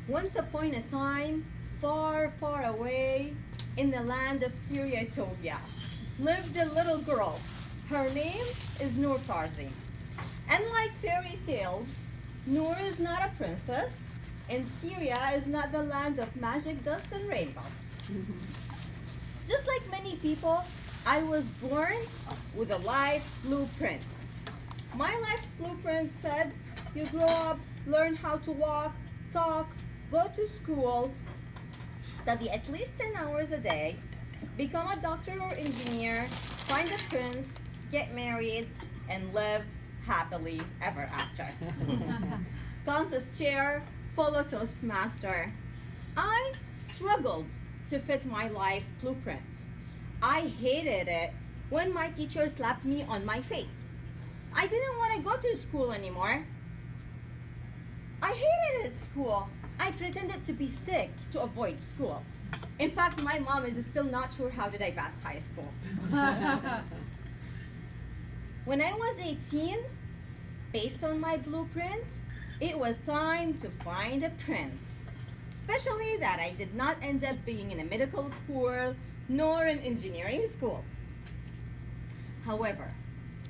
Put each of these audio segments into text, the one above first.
Once upon a time, far, far away, in the land of Syriatopia, lived a little girl. Her name is Noor Tarzi. And like fairy tales, Noor is not a princess, and Syria is not the land of magic, dust, and rainbow. Just like many people, I was born with a life blueprint. My life blueprint said you grow up, learn how to walk, talk, go to school, study at least 10 hours a day, become a doctor or engineer, find a prince, get married, and live happily ever after. Contest chair, follow Toastmaster. I struggled to fit my life blueprint. I hated it when my teacher slapped me on my face. I didn't want to go to school anymore. I hated it at school. I pretended to be sick to avoid school. In fact, my mom is still not sure how did I pass high school. When I was 18, based on my blueprint, it was time to find a prince. Especially that I did not end up being in a medical school nor an engineering school. However,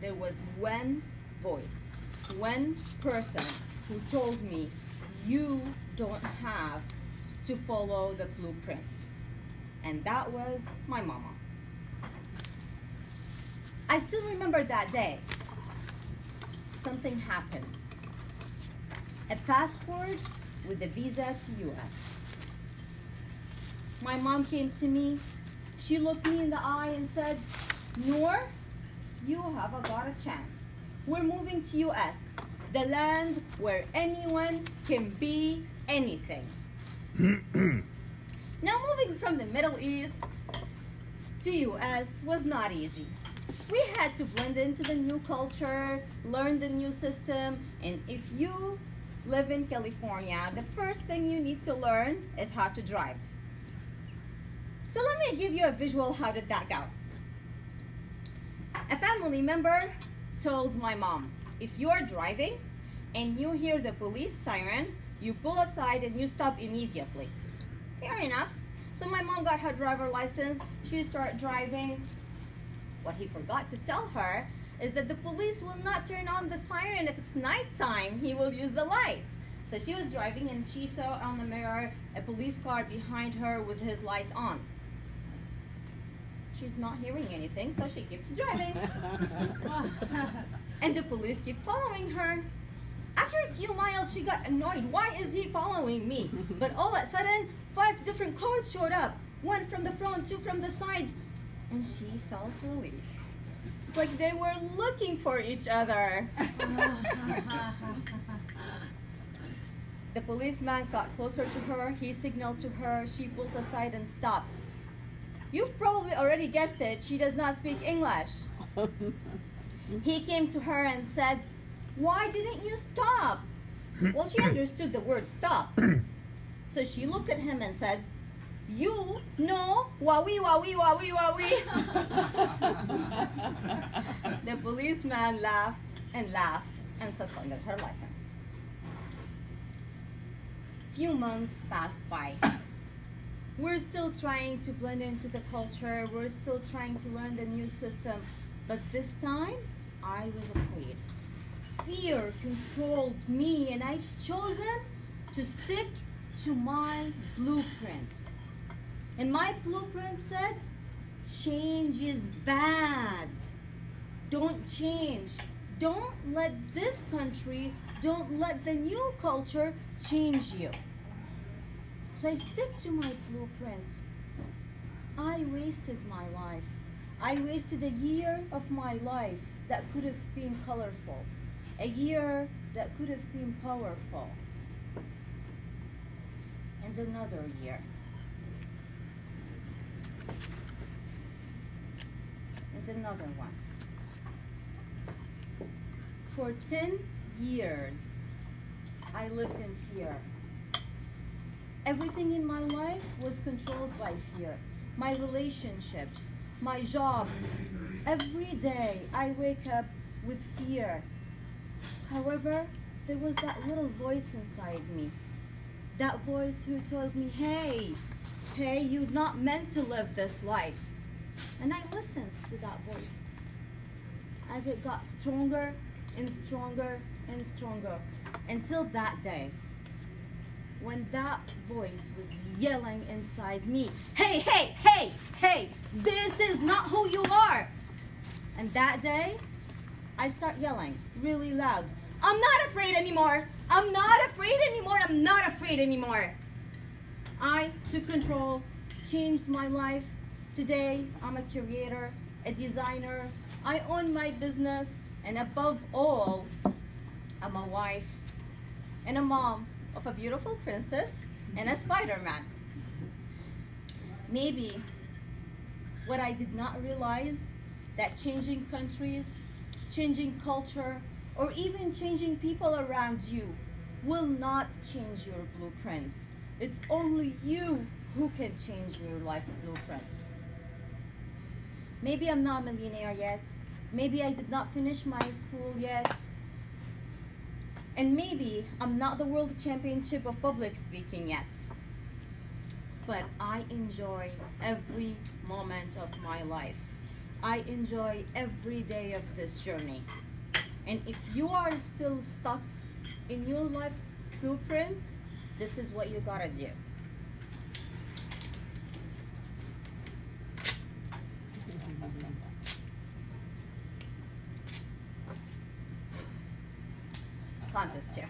there was one voice, one person who told me, you don't have to follow the blueprint. And that was my mama. I still remember that day. Something happened. A passport with a visa to US. My mom came to me. She looked me in the eye and said, Noor, you have got a chance. We're moving to US, the land where anyone can be anything. Now moving from the Middle East to US was not easy. We had to blend into the new culture, learn the new system, and if you live in California, the first thing you need to learn is how to drive. So let me give you a visual, how did that go? A family member told my mom, if you're driving and you hear the police siren, you pull aside and you stop immediately. Fair enough. So my mom got her driver license, she started driving. What he forgot to tell her is that the police will not turn on the siren if it's nighttime, he will use the lights. So she was driving and she saw on the mirror a police car behind her with his lights on. She's not hearing anything, so she keeps driving. And the police keep following her. After a few miles, she got annoyed. Why is he following me? But all of a sudden, 5 different cars showed up. 1 from the front, 2 from the sides. And she felt relief. It's like they were looking for each other. The policeman got closer to her. He signaled to her. She pulled aside and stopped. You've probably already guessed it. She does not speak English. He came to her and said, why didn't you stop? Well, she understood the word stop. So she looked at him and said, you know, wawi, wawi, wawi, wawi. The policeman laughed and suspended her license. Few months passed by. We're still trying to blend into the culture. We're still trying to learn the new system. But this time, I was afraid. Fear controlled me, and I've chosen to stick to my blueprint. And my blueprint said, change is bad. Don't change. Don't let this country, don't let the new culture change you. So I stick to my blueprint. I wasted my life. I wasted a year of my life that could have been colorful. A year that could have been powerful. And another year. And another one. For 10 years, I lived in fear. Everything in my life was controlled by fear. My relationships, my job. Every day I wake up with fear. However, there was that little voice inside me. That voice who told me, hey, you're not meant to live this life. And I listened to that voice as it got stronger and stronger and stronger until that day when that voice was yelling inside me, hey, this is not who you are. And that day, I start yelling really loud, I'm not afraid anymore. I'm not afraid anymore. I'm not afraid anymore. I took control, changed my life. Today, I'm a creator, a designer. I own my business, and above all, I'm a wife and a mom of a beautiful princess and a Spider-Man. Maybe what I did not realize that changing countries, changing culture, or even changing people around you will not change your blueprint. It's only you who can change your life blueprint. Maybe I'm not a millionaire yet. Maybe I did not finish my school yet. And maybe I'm not the world championship of public speaking yet. But I enjoy every moment of my life. I enjoy every day of this journey. And if you are still stuck in your life blueprint, this is what you gotta do. Plant this chair.